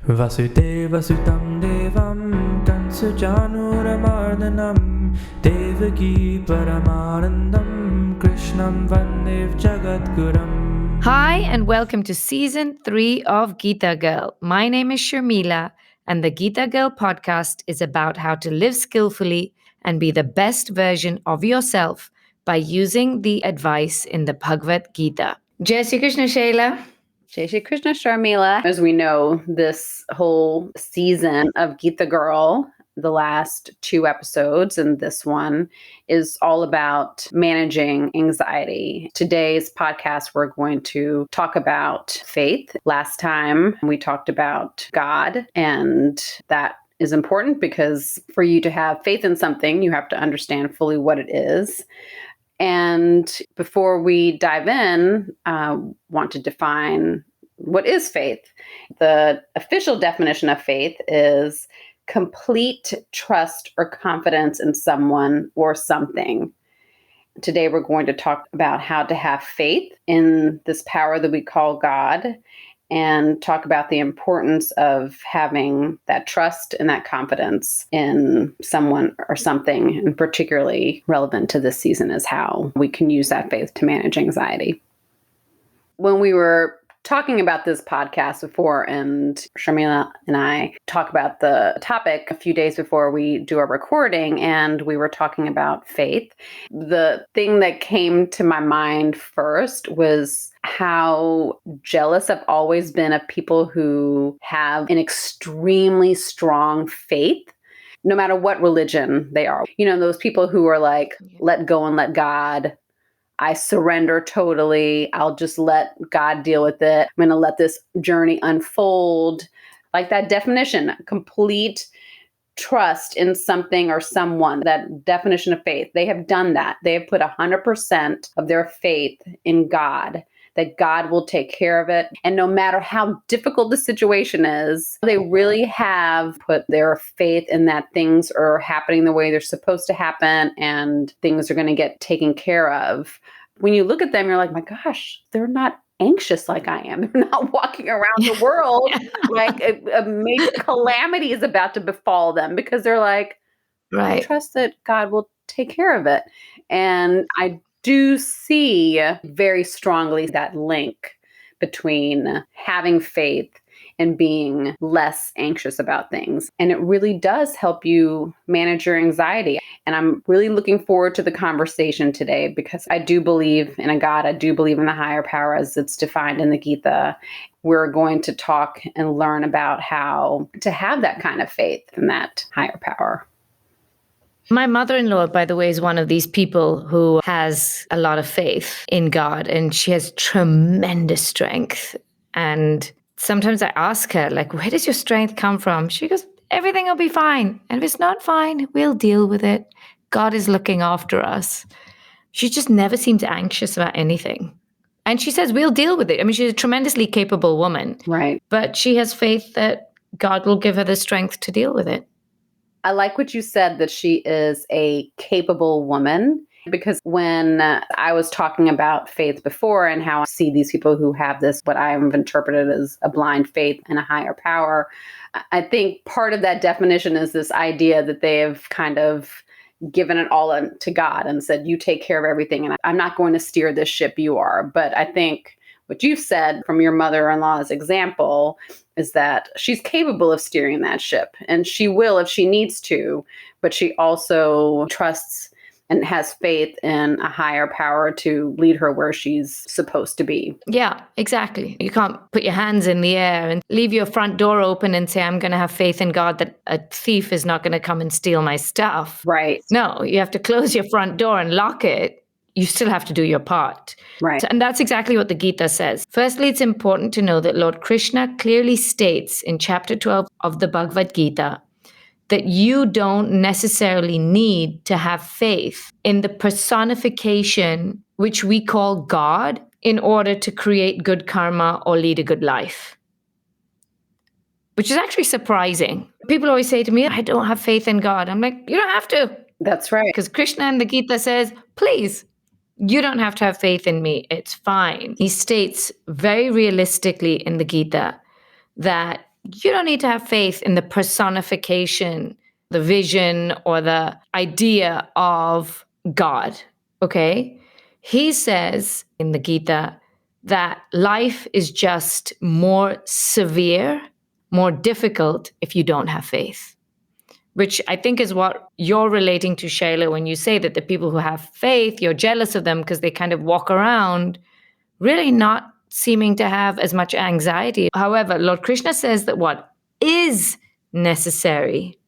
Vasudevasutam Devam Kansujanuramardanam Devaki Paramanandam Krishnam Vandev Jagadguram. Hi, and welcome to Season 3 of Geeta Girl. My name is Sharmila, and the Geeta Girl podcast is about how to live skillfully and be the best version of yourself by using the advice in the Bhagavad Geeta. Jai Shri Krishna, Shayla. Jai Shri Krishna, Sharmila. As we know, this whole season of Geeta Girl, the last 2 episodes and this one, is all about managing anxiety. Today's podcast, we're going to talk about faith. Last time, we talked about God, and that is important because for you to have faith in something, you have to understand fully what it is. And before we dive in, want to define what is faith. The official definition of faith is complete trust or confidence in someone or something. Today, we're going to talk about how to have faith in this power that we call God, and talk about the importance of having that trust and that confidence in someone or something, and particularly relevant to this season is how we can use that faith to manage anxiety. When we were talking about this podcast before, and Sharmila and I talk about the topic a few days before we do our recording, and we were talking about faith. The thing that came to my mind first was how jealous I've always been of people who have an extremely strong faith, no matter what religion they are. You know, those people who are like, let go and let God. I surrender totally. I'll just let God deal with it. I'm going to let this journey unfold. Like that definition, complete trust in something or someone, that definition of faith. They have done that. They have put 100% of their faith in God, that God will take care of it. And no matter how difficult the situation is, they really have put their faith in that things are happening the way they're supposed to happen and things are going to get taken care of. When you look at them, you're like, my gosh, they're not anxious like I am. They're not walking around the world like a major calamity is about to befall them, because they're like, I trust that God will take care of it. And I do see very strongly that link between having faith and being less anxious about things. And it really does help you manage your anxiety. And I'm really looking forward to the conversation today, because I do believe in a God. I do believe in the higher power as it's defined in the Gita. We're going to talk and learn about how to have that kind of faith in that higher power. My mother-in-law, by the way, is one of these people who has a lot of faith in God, and she has tremendous strength. And sometimes I ask her, like, where does your strength come from? She goes, everything will be fine. And if it's not fine, we'll deal with it. God is looking after us. She just never seems anxious about anything. And she says, we'll deal with it. I mean, she's a tremendously capable woman. Right. But she has faith that God will give her the strength to deal with it. I like what you said, that she is a capable woman, because when I was talking about faith before and how I see these people who have this, what I have interpreted as a blind faith in a higher power, I think part of that definition is this idea that they have kind of given it all to God and said, you take care of everything, and I'm not going to steer this ship, you are. But I think what you've said from your mother-in-law's example is that she's capable of steering that ship, and she will if she needs to, but she also trusts and has faith in a higher power to lead her where she's supposed to be. Yeah, exactly. You can't put your hands in the air and leave your front door open and say, I'm going to have faith in God that a thief is not going to come and steal my stuff. Right. No, you have to close your front door and lock it. You still have to do your part. Right. And that's exactly what the Gita says. Firstly, it's important to know that Lord Krishna clearly states in chapter 12 of the Bhagavad Geeta that you don't necessarily need to have faith in the personification, which we call God, in order to create good karma or lead a good life. Which is actually surprising. People always say to me, I don't have faith in God. I'm like, you don't have to. That's right. Because Krishna in the Gita says, please, you don't have to have faith in me. It's fine. He states very realistically in the Gita that You don't need to have faith in the personification, the vision, or the idea of God. Okay? He says in the Gita that life is just more severe, more difficult if you don't have faith, which I think is what you're relating to, Shayla, when you say that the people who have faith, you're jealous of them because they kind of walk around really not seeming to have as much anxiety. However, Lord Krishna says that what is necessary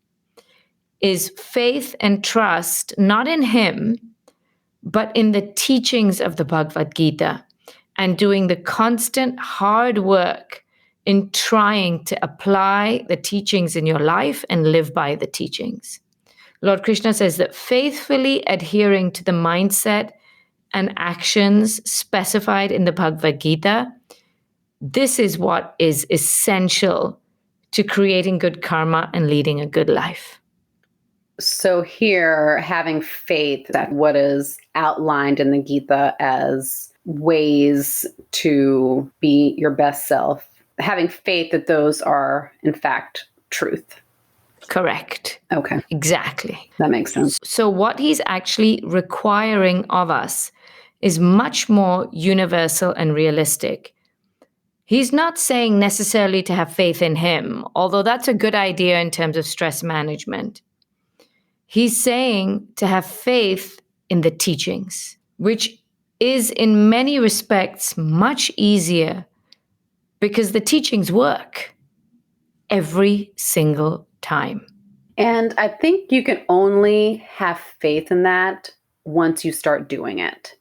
is faith and trust, not in him, but in the teachings of the Bhagavad Gita, and doing the constant hard work in trying to apply the teachings in your life and live by the teachings. Lord Krishna says that faithfully adhering to the mindset and actions specified in the Bhagavad Gita, this is what is essential to creating good karma and leading a good life. So here, having faith that what is outlined in the Gita as ways to be your best self, having faith that those are, in fact, truth. Correct. Okay. Exactly. That makes sense. So what he's actually requiring of us is much more universal and realistic. He's not saying necessarily to have faith in him, although that's a good idea in terms of stress management. He's saying to have faith in the teachings, which is in many respects much easier because the teachings work every single time. And I think you can only have faith in that once you start doing it.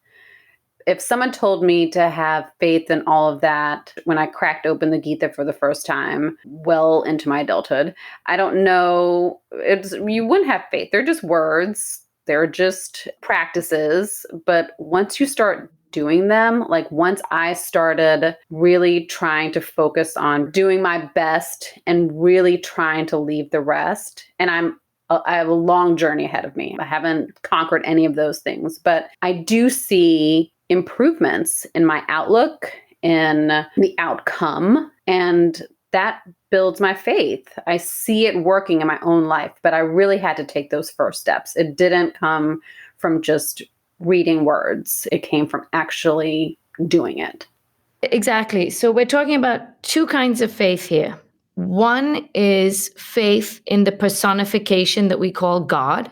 If someone told me to have faith in all of that when I cracked open the Gita for the first time, well into my adulthood, I don't know, you wouldn't have faith. They're just words. They're just practices. But once you start doing them, like once I started really trying to focus on doing my best and really trying to leave the rest, and I have a long journey ahead of me. I haven't conquered any of those things, but I do see improvements in my outlook, in the outcome, and that builds my faith. I see it working in my own life, but I really had to take those first steps. It didn't come from just reading words. It came from actually doing it. Exactly. So we're talking about two kinds of faith here. One is faith in the personification that we call God,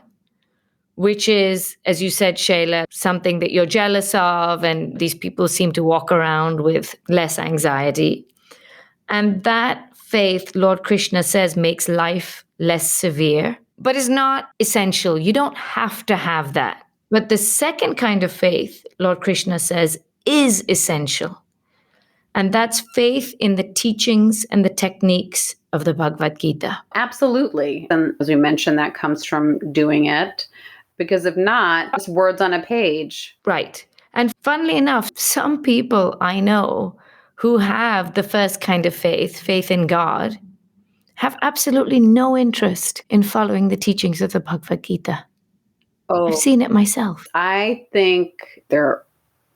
which is, as you said, Shayla, something that you're jealous of, and these people seem to walk around with less anxiety. And that faith, Lord Krishna says, makes life less severe, but is not essential. You don't have to have that. But the second kind of faith, Lord Krishna says, is essential. And that's faith in the teachings and the techniques of the Bhagavad Gita. Absolutely. And as we mentioned, that comes from doing it. Because if not, it's words on a page. Right. And funnily enough, some people I know who have the first kind of faith, faith in God, have absolutely no interest in following the teachings of the Bhagavad Gita. Oh, I've seen it myself. I think there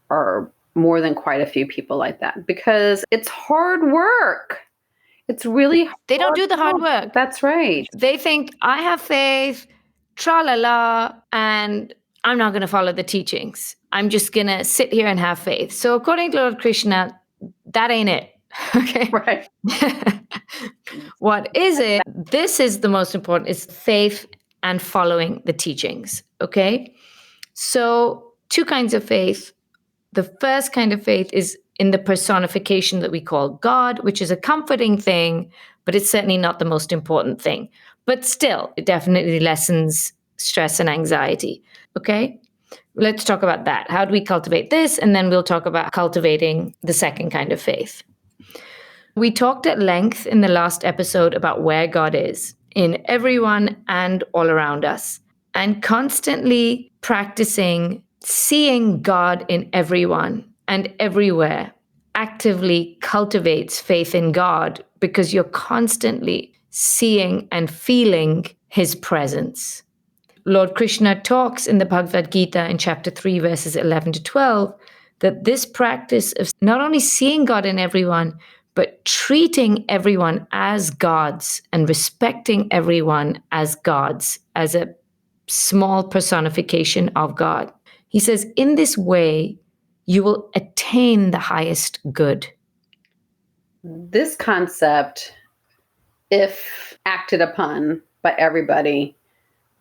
are more than quite a few people like that because it's hard work. It's really hard. They don't do the hard work. That's right. They think, I have faith, tra-la-la, and I'm not going to follow the teachings. I'm just going to sit here and have faith. So according to Lord Krishna, that ain't it. Okay? Right. What is it? This is the most important, is faith and following the teachings. Okay? So two kinds of faith. The first kind of faith is in the personification that we call God, which is a comforting thing, but it's certainly not the most important thing. But still, it definitely lessens stress and anxiety. Okay? Let's talk about that. How do we cultivate this? And then we'll talk about cultivating the second kind of faith. We talked at length in the last episode about where God is in everyone and all around us, and constantly practicing seeing God in everyone and everywhere actively cultivates faith in God because you're constantly seeing and feeling his presence. Lord Krishna talks in the Bhagavad Gita in chapter 3, verses 11 to 12, that this practice of not only seeing God in everyone, but treating everyone as gods and respecting everyone as gods, as a small personification of God. He says, in this way, you will attain the highest good. This concept, if acted upon by everybody,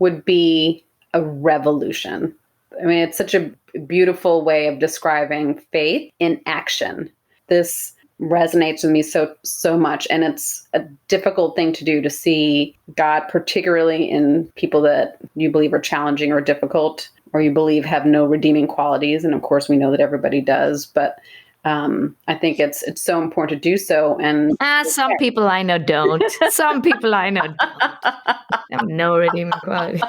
would be a revolution. I mean, it's such a beautiful way of describing faith in action. This resonates with me so much, and it's a difficult thing to do, to see God, particularly in people that you believe are challenging or difficult, or you believe have no redeeming qualities. And of course, we know that everybody does, but I think it's so important to do so. And Some people I know don't. Some people I know don't. Have no redeeming quality.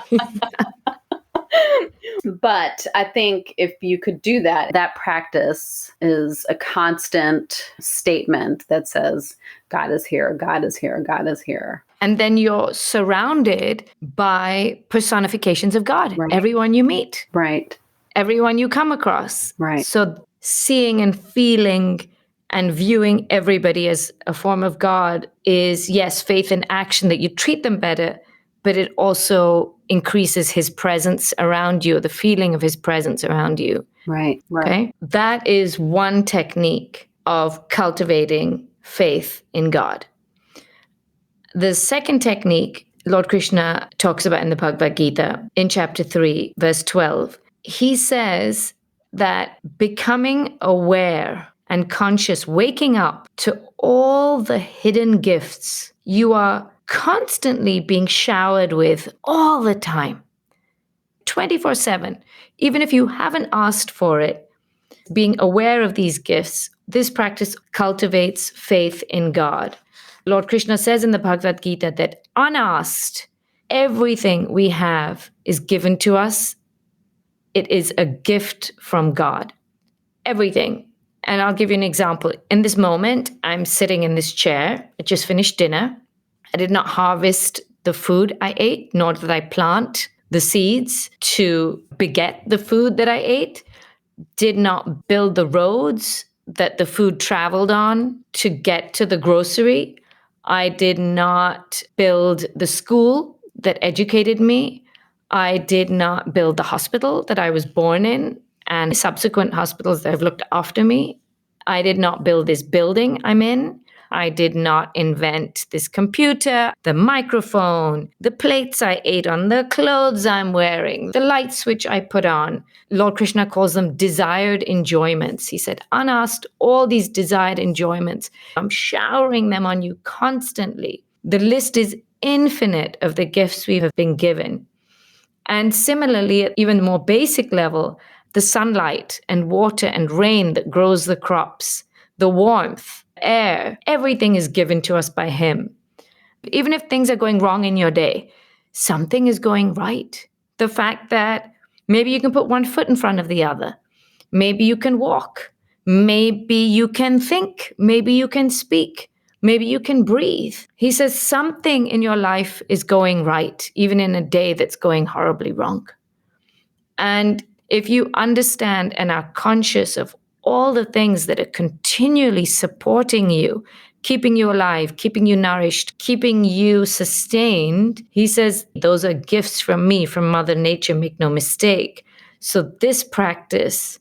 But I think if you could do that, that practice is a constant statement that says, God is here, God is here, God is here. And then you're surrounded by personifications of God. Right. Everyone you meet. Right. Everyone you come across. Right. So seeing and feeling and viewing everybody as a form of God is, yes, faith in action, that you treat them better, but it also increases his presence around you, the feeling of his presence around you. Right. Right. Okay? That is one technique of cultivating faith in God. The second technique Lord Krishna talks about in the Bhagavad Geeta in chapter 3, verse 12. He says that becoming aware and conscious, waking up to all the hidden gifts you are constantly being showered with all the time, 24/7, even if you haven't asked for it, being aware of these gifts, this practice cultivates faith in God. Lord Krishna says in the Bhagavad Gita that unasked, everything we have is given to us. It is a gift from God. Everything. And I'll give you an example. In this moment, I'm sitting in this chair. I just finished dinner. I did not harvest the food I ate, nor did I plant the seeds to beget the food that I ate. Did not build the roads that the food traveled on to get to the grocery. I did not build the school that educated me. I did not build the hospital that I was born in and subsequent hospitals that have looked after me. I did not build this building I'm in. I did not invent this computer, the microphone, the plates I ate on, the clothes I'm wearing, the light switch I put on. Lord Krishna calls them desired enjoyments. He said, unasked, all these desired enjoyments, I'm showering them on you constantly. The list is infinite of the gifts we have been given. And similarly, at even more basic level, the sunlight and water and rain that grows the crops, the warmth, air, everything is given to us by him. Even if things are going wrong in your day, something is going right. The fact that maybe you can put one foot in front of the other. Maybe you can walk. Maybe you can think. Maybe you can speak. Maybe you can breathe. He says something in your life is going right, even in a day that's going horribly wrong. And if you understand and are conscious of all the things that are continually supporting you, keeping you alive, keeping you nourished, keeping you sustained, he says, those are gifts from me, from Mother Nature, make no mistake. So this practice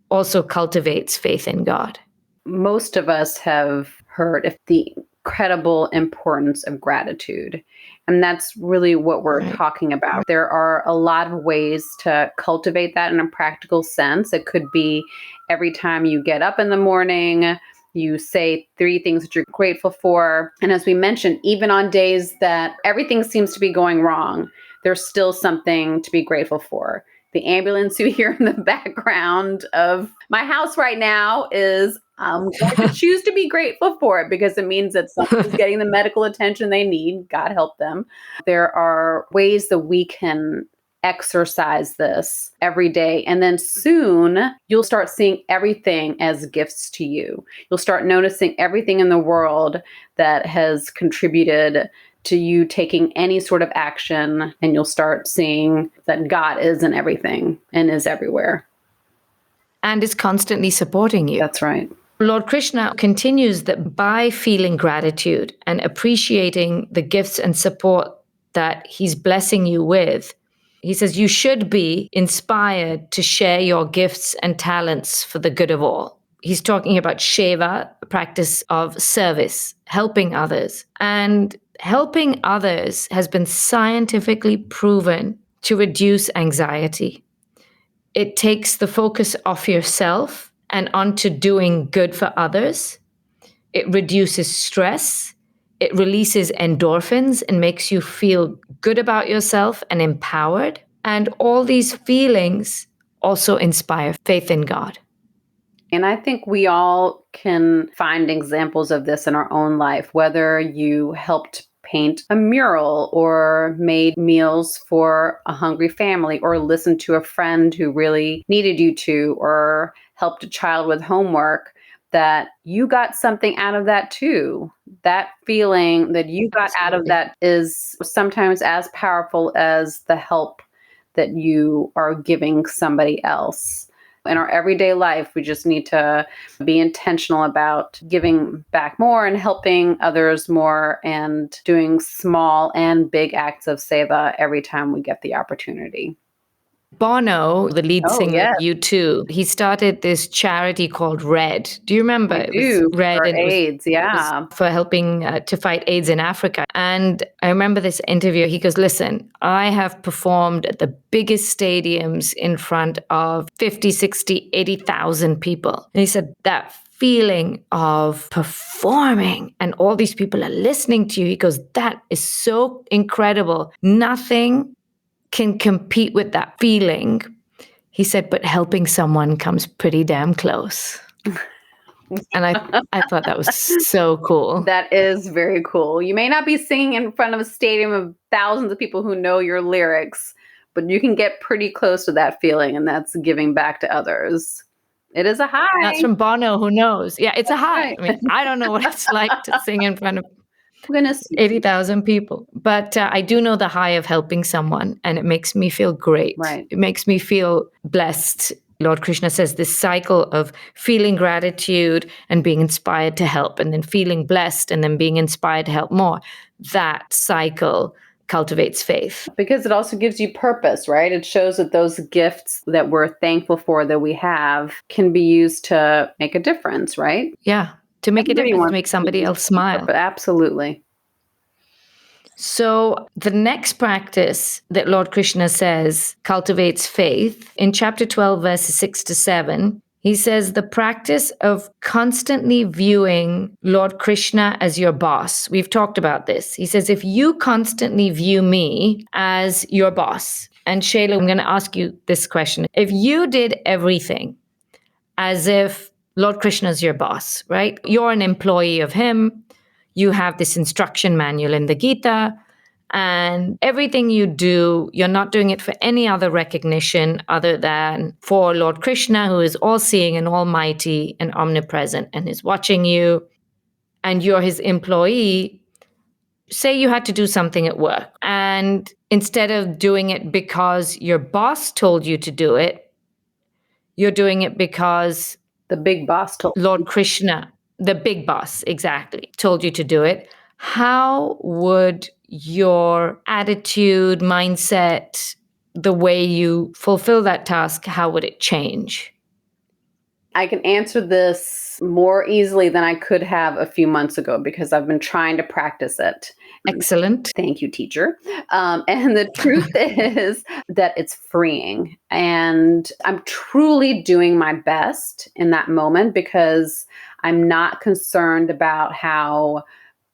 also cultivates faith in God. Most of us have heard of the incredible importance of gratitude. And that's really what we're talking about. There are a lot of ways to cultivate that in a practical sense. It could be every time you get up in the morning, you say 3 things that you're grateful for. And as we mentioned, even on days that everything seems to be going wrong, there's still something to be grateful for. The ambulance you hear in the background of my house right now is I'm going to choose to be grateful for it because it means that someone's getting the medical attention they need. God help them. There are ways that we can exercise this every day. And then soon you'll start seeing everything as gifts to you. You'll start noticing everything in the world that has contributed to you taking any sort of action, and you'll start seeing that God is in everything and is everywhere. And is constantly supporting you. That's right. Lord Krishna continues that by feeling gratitude and appreciating the gifts and support that he's blessing you with, he says you should be inspired to share your gifts and talents for the good of all. He's talking about Sheva, a practice of service, helping others. And helping others has been scientifically proven to reduce anxiety. It takes the focus off yourself and onto doing good for others. It reduces stress. It releases endorphins and makes you feel good about yourself and empowered. And all these feelings also inspire faith in God. And I think we all can find examples of this in our own life, whether you helped paint a mural or made meals for a hungry family or listened to a friend who really needed you to, or helped a child with homework, that you got something out of that too. That feeling that you got out of that is sometimes as powerful as the help that you are giving somebody else. In our everyday life, we just need to be intentional about giving back more and helping others more and doing small and big acts of seva every time we get the opportunity. Bono, the lead Oh, singer yes. of U2, he started this charity called Red. Do you remember? I It do, was Red for and AIDS, it yeah. was for helping to fight AIDS in Africa. And I remember this interview. He goes, listen, I have performed at the biggest stadiums in front of 50, 60, 80,000 people. And he said that feeling of performing and all these people are listening to you, he goes, that is so incredible. Nothing can compete with that feeling. He said, but helping someone comes pretty damn close. And I thought that was so cool. That is very cool. You may not be singing in front of a stadium of thousands of people who know your lyrics, but you can get pretty close to that feeling, and that's giving back to others. It is a high. That's from Bono, who knows? Yeah, it's a high. right. I mean, I don't know what it's like to sing in front of Goodness. 80,000 people. But I do know the high of helping someone, and it makes me feel great. Right. It makes me feel blessed. Lord Krishna says this cycle of feeling gratitude and being inspired to help, and then feeling blessed and then being inspired to help more. That cycle cultivates faith. Because it also gives you purpose, right? It shows that those gifts that we're thankful for that we have can be used to make a difference, right? Yeah, to make a Everybody difference, wants to make to somebody else smile. But absolutely. So the next practice that Lord Krishna says cultivates faith, in chapter 12, verses 6 to 7, he says the practice of constantly viewing Lord Krishna as your boss. We've talked about this. He says, if you constantly view me as your boss, and Shayla, I'm going to ask you this question. If you did everything as if Lord Krishna is your boss, right? You're an employee of him. You have this instruction manual in the Gita, and everything you do, you're not doing it for any other recognition other than for Lord Krishna, who is all-seeing and almighty and omnipresent and is watching you, and you're his employee. Say you had to do something at work, and instead of doing it because your boss told you to do it, you're doing it because The big boss told Lord Krishna, the big boss, exactly, told you to do it. How would your attitude, mindset, the way you fulfill that task, how would it change? I can answer this more easily than I could have a few months ago because I've been trying to practice it. Excellent. Thank you, teacher. And the truth is that it's freeing. And I'm truly doing my best in that moment because I'm not concerned about how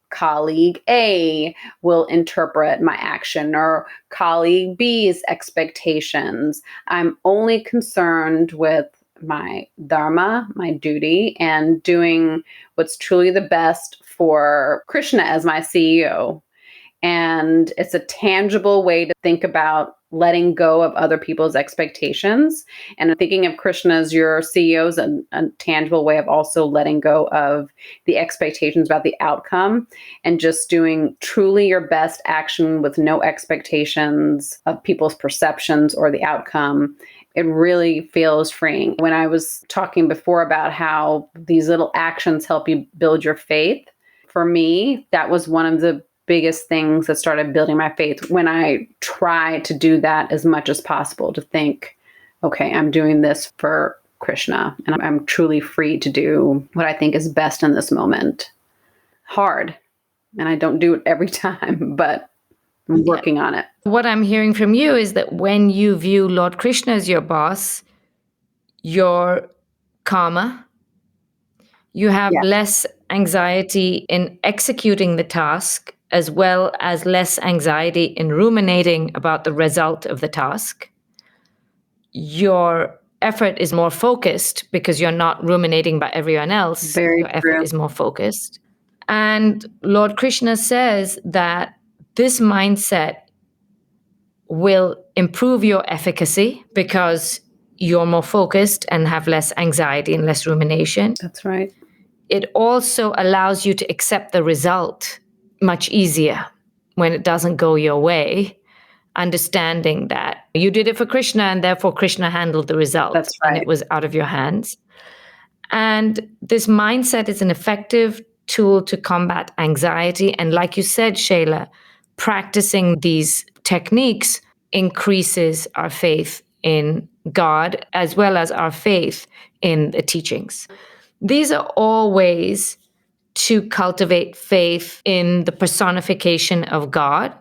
colleague A will interpret my action or colleague B's expectations. I'm only concerned with my dharma, my duty, and doing what's truly the best for Krishna as my CEO. And it's a tangible way to think about letting go of other people's expectations. And thinking of Krishna as your CEO is a tangible way of also letting go of the expectations about the outcome and just doing truly your best action with no expectations of people's perceptions or the outcome It really feels freeing. When I was talking before about how these little actions help you build your faith, for me, that was one of the biggest things that started building my faith when I try to do that as much as possible, to think, okay, I'm doing this for Krishna and I'm truly free to do what I think is best in this moment. Hard. And I don't do it every time, but I'm working on it. What I'm hearing from you is that when you view Lord Krishna as your boss, you're calmer. You have less anxiety in executing the task, as well as less anxiety in ruminating about the result of the task. Your effort is more focused because you're not ruminating about everyone else. Your effort is more focused. And Lord Krishna says that this mindset will improve your efficacy because you're more focused and have less anxiety and less rumination. That's right. It also allows you to accept the result much easier when it doesn't go your way, understanding that you did it for Krishna and therefore Krishna handled the result. That's right. And it was out of your hands. And this mindset is an effective tool to combat anxiety. And like you said, Shayla, practicing these techniques increases our faith in God as well as our faith in the teachings. These are all ways to cultivate faith in the personification of God.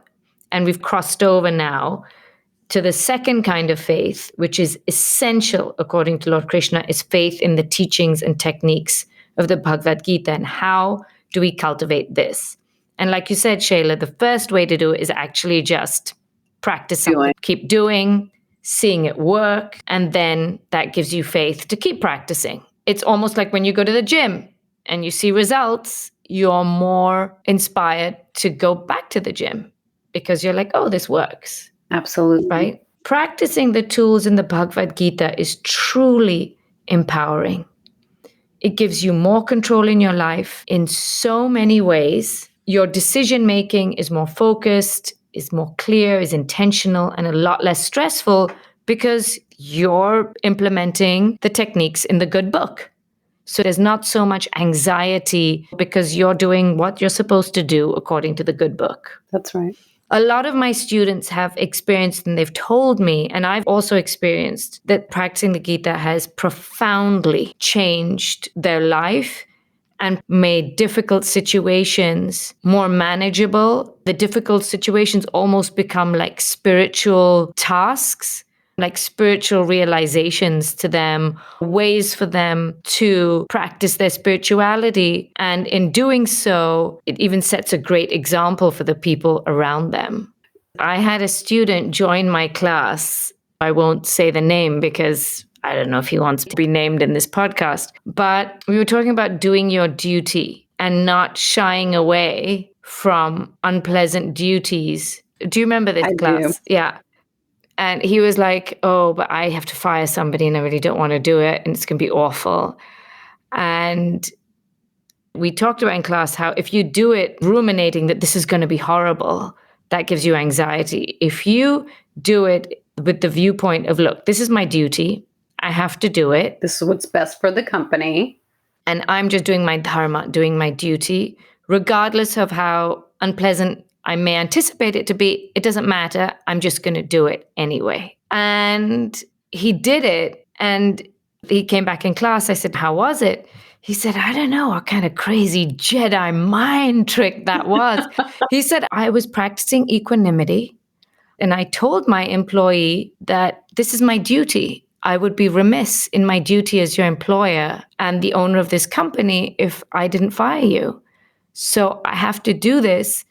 And we've crossed over now to the second kind of faith, which is essential, according to Lord Krishna, is faith in the teachings and techniques of the Bhagavad Gita. And how do we cultivate this? And like you said, Shayla, the first way to do it is actually just practice something. Keep doing, seeing it work, and then that gives you faith to keep practicing. It's almost like when you go to the gym and you see results, you're more inspired to go back to the gym because you're like, oh, this works. Absolutely. Right? Practicing the tools in the Bhagavad Gita is truly empowering. It gives you more control in your life in so many ways. Your decision making is more focused, is more clear, is intentional, and a lot less stressful because you're implementing the techniques in the good book. So there's not so much anxiety because you're doing what you're supposed to do according to the good book. That's right. A lot of my students have experienced, and they've told me, and I've also experienced, that practicing the Gita has profoundly changed their life and made difficult situations more manageable. The difficult situations almost become like spiritual tasks, like spiritual realizations to them, ways for them to practice their spirituality. And in doing so, it even sets a great example for the people around them. I had a student join my class. I won't say the name because I don't know if he wants to be named in this podcast, but we were talking about doing your duty and not shying away from unpleasant duties. Do you remember this class? Do. Yeah. And he was like, oh, but I have to fire somebody and I really don't want to do it. And it's going to be awful. And we talked about in class how if you do it ruminating that this is going to be horrible, that gives you anxiety. If you do it with the viewpoint of, look, this is my duty. I have to do it. This is what's best for the company. And I'm just doing my dharma, doing my duty, regardless of how unpleasant I may anticipate it to be. It doesn't matter. I'm just going to do it anyway. And he did it. And he came back in class. I said, how was it? He said, I don't know what kind of crazy Jedi mind trick that was. He said, I was practicing equanimity. And I told my employee that this is my duty. I would be remiss in my duty as your employer and the owner of this company if I didn't fire you. So I have to do this.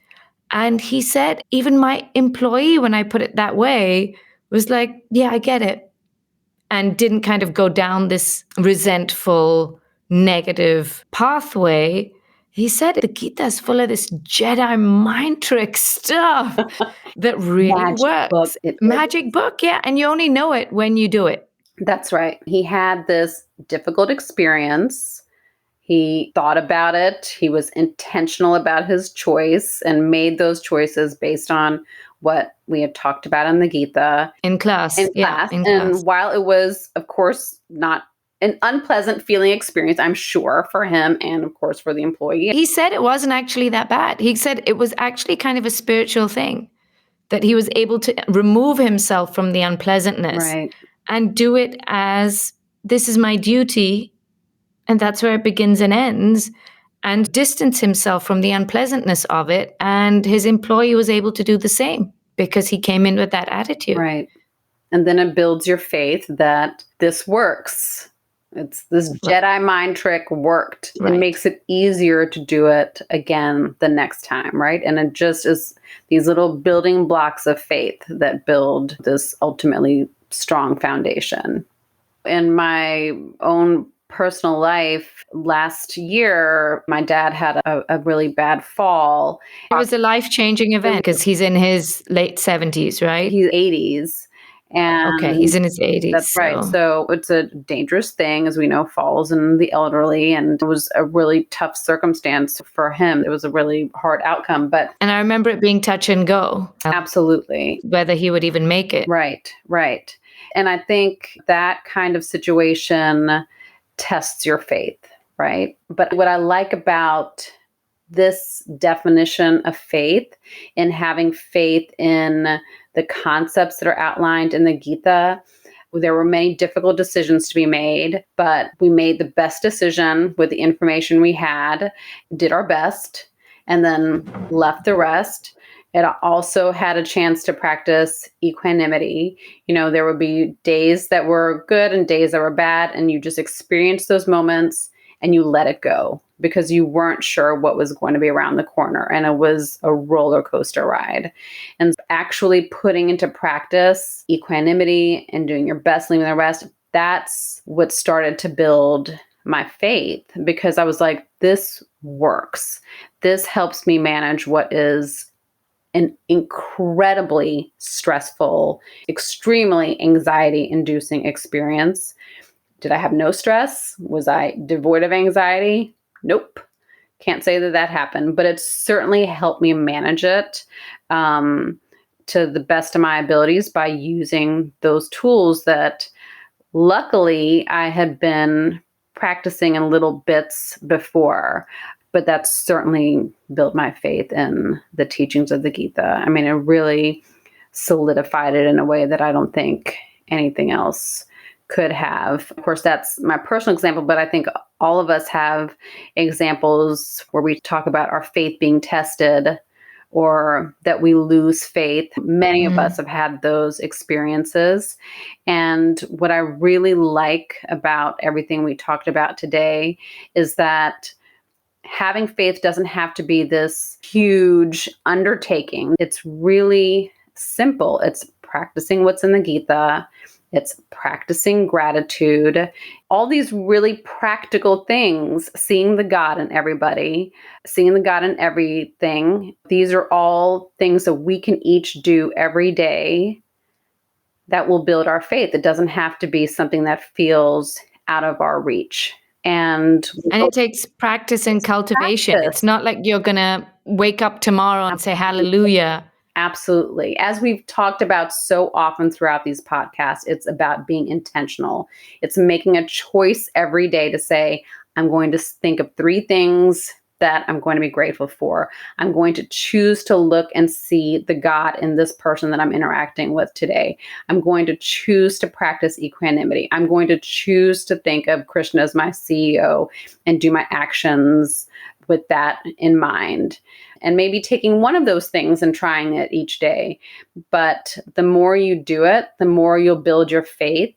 And he said, even my employee, when I put it that way, was like, yeah, I get it. And didn't kind of go down this resentful, negative pathway. He said the Gita is full of this Jedi mind trick stuff that really works. Magic book, yeah. And you only know it when you do it. That's right. He had this difficult experience. He thought about it. He was intentional about his choice and made those choices based on what we had talked about in the Gita In class. in Yeah, class. in And class. while it was, of course, not an unpleasant feeling experience, I'm sure, for him and, of course, for the employee. He said it wasn't actually that bad. He said it was actually kind of a spiritual thing, that he was able to remove himself from the unpleasantness Right. and do it as this is my duty, and that's where it begins and ends, and distance himself from the unpleasantness of it. And his employee was able to do the same because he came in with that attitude. Right. And then it builds your faith that this works. It's this Jedi mind trick worked. It Right. makes it easier to do it again the next time, right? And it just is these little building blocks of faith that build this ultimately strong foundation. In my own personal life, last year, my dad had a really bad fall. It was a life-changing event because he's in his late 70s, right? He's 80s. And Okay, he's in his 80s. that's right. So it's a dangerous thing, as we know, falls in the elderly. And it was a really tough circumstance for him. It was a really hard outcome, but And I remember it being touch and go, absolutely. whether he would even make it. Right, right. And I think that kind of situation tests your faith, right? But what I like about this definition of faith and having faith in the concepts that are outlined in the Gita, there were many difficult decisions to be made, but we made the best decision with the information we had, did our best, and then left the rest. It also had a chance to practice equanimity. You know, there would be days that were good and days that were bad, and you just experience those moments and you let it go because you weren't sure what was going to be around the corner. And it was a roller coaster ride. And actually putting into practice equanimity and doing your best, leaving the rest, that's what started to build my faith, because I was like, this works. This helps me manage what is an incredibly stressful, extremely anxiety-inducing experience. Did I have no stress? Was I devoid of anxiety? Nope. Can't say that happened, but it certainly helped me manage it to the best of my abilities by using those tools that luckily I had been practicing in little bits before. But that certainly built my faith in the teachings of the Gita. I mean, it really solidified it in a way that I don't think anything else could have. Of course, that's my personal example, but I think all of us have examples where we talk about our faith being tested or that we lose faith. Many of us have had those experiences. And what I really like about everything we talked about today is that having faith doesn't have to be this huge undertaking. It's really simple. It's practicing what's in the Gita. It's practicing gratitude, all these really practical things, seeing the God in everybody, seeing the God in everything. These are all things that we can each do every day that will build our faith. It doesn't have to be something that feels out of our reach. And it takes practice and cultivation. practice. It's not like you're going to wake up tomorrow and say hallelujah. Absolutely. As we've talked about so often throughout these podcasts, it's about being intentional. It's making a choice every day to say, I'm going to think of 3 things that I'm going to be grateful for. I'm going to choose to look and see the God in this person that I'm interacting with today. I'm going to choose to practice equanimity. I'm going to choose to think of Krishna as my CEO and do my actions with that in mind. And maybe taking one of those things and trying it each day. But the more you do it, the more you'll build your faith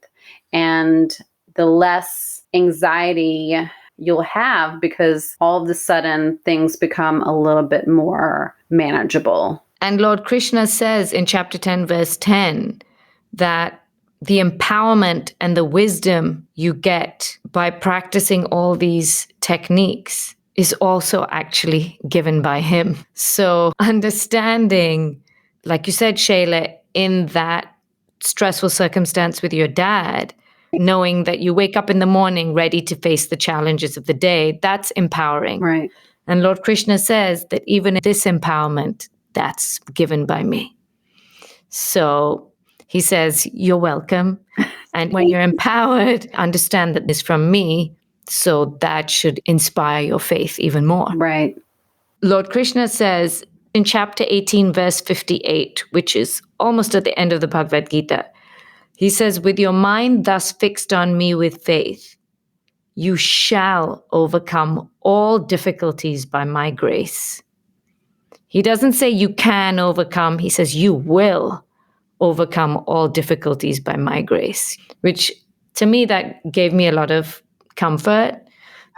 and the less anxiety you'll have, because all of a sudden things become a little bit more manageable. And Lord Krishna says in chapter 10, verse 10, that the empowerment and the wisdom you get by practicing all these techniques is also actually given by him. So understanding, like you said, Shayla, in that stressful circumstance with your dad, knowing that you wake up in the morning ready to face the challenges of the day, that's empowering. Right. And Lord Krishna says that even this empowerment, that's given by me. So he says, you're welcome. And when you're empowered, understand that this is from me. So that should inspire your faith even more. Right. Lord Krishna says in chapter 18, verse 58, which is almost at the end of the Bhagavad Gita, he says, with your mind thus fixed on me with faith, you shall overcome all difficulties by my grace. He doesn't say you can overcome. He says you will overcome all difficulties by my grace, which to me, that gave me a lot of comfort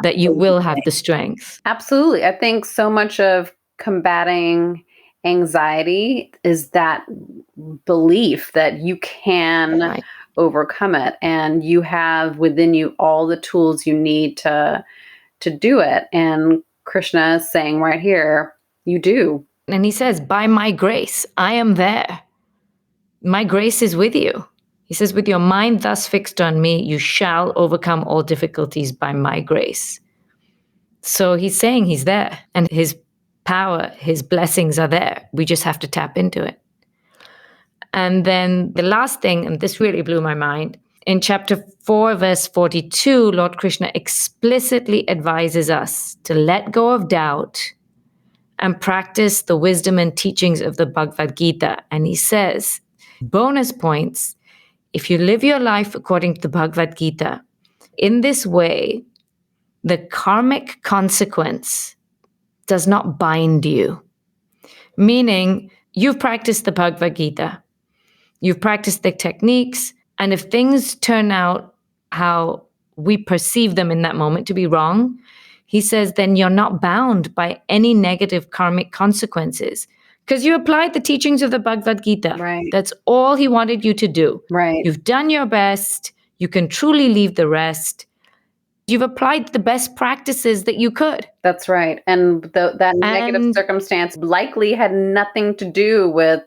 that you will have the strength. Absolutely. I think so much of combating anxiety is that belief that you can Right. overcome it, and you have within you all the tools you need to do it. And Krishna is saying right here, you do. And he says, by my grace, I am there. My grace is with you. He says, with your mind thus fixed on me, you shall overcome all difficulties by my grace. So he's saying he's there, and his power, his blessings are there. We just have to tap into it. And then the last thing, and this really blew my mind, in chapter 4, verse 42, Lord Krishna explicitly advises us to let go of doubt and practice the wisdom and teachings of the Bhagavad Gita. And he says, bonus points, if you live your life according to the Bhagavad Gita, in this way, the karmic consequence does not bind you. Meaning, you've practiced the Bhagavad Gita, you've practiced the techniques, and if things turn out how we perceive them in that moment to be wrong, he says, then you're not bound by any negative karmic consequences because you applied the teachings of the Bhagavad Gita. Right. That's all he wanted you to do. Right. You've done your best. You can truly leave the rest. You've applied the best practices that you could. That's right. And that negative circumstance likely had nothing to do with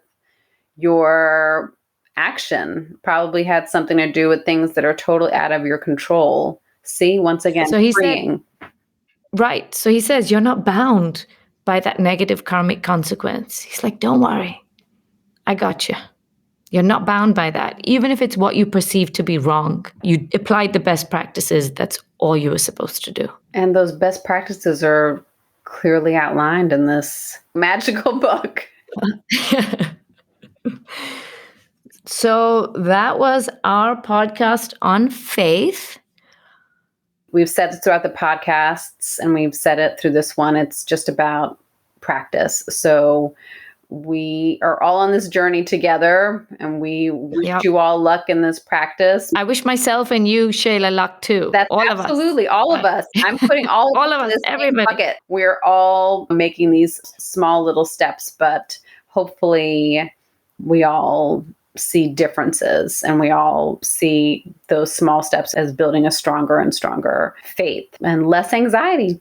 your action. Probably had something to do with things that are totally out of your control. See, once again, So he freeing. Right. So he says, you're not bound by that negative karmic consequence. He's like, don't worry. I got you. You're not bound by that. Even if it's what you perceive to be wrong, you applied the best practices. That's all you were supposed to do. And those best practices are clearly outlined in this magical book. So that was our podcast on faith. We've said it throughout the podcasts, and we've said it through this one. It's just about practice. So we are all on this journey together, and we wish you all luck in this practice. I wish myself and you, Shayla, luck too. That's all absolutely of us. All of us. I'm putting all of us in this everybody. bucket. We're all making these small little steps, but hopefully we all see differences, and we all see those small steps as building a stronger and stronger faith and less anxiety.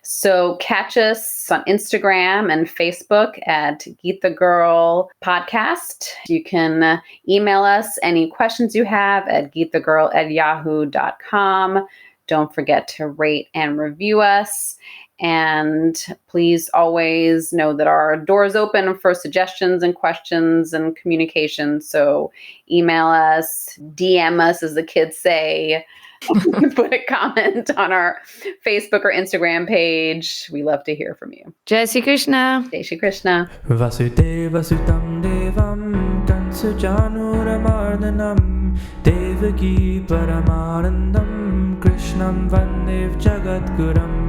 So catch us on Instagram and Facebook at Geeta Girl Podcast. You can email us any questions you have at geetagirl@yahoo.com. Don't forget to rate and review us. And please always know that our door is open for suggestions and questions and communication. So email us, DM us, as the kids say. Put a comment on our Facebook or Instagram page. We love to hear from you. Jai Shri Krishna. Jai Shri Krishna. Vasudeva Sutam Devam Kansujanuramardanam Devaki Paramanandam Krishnam Vandev Jagadguram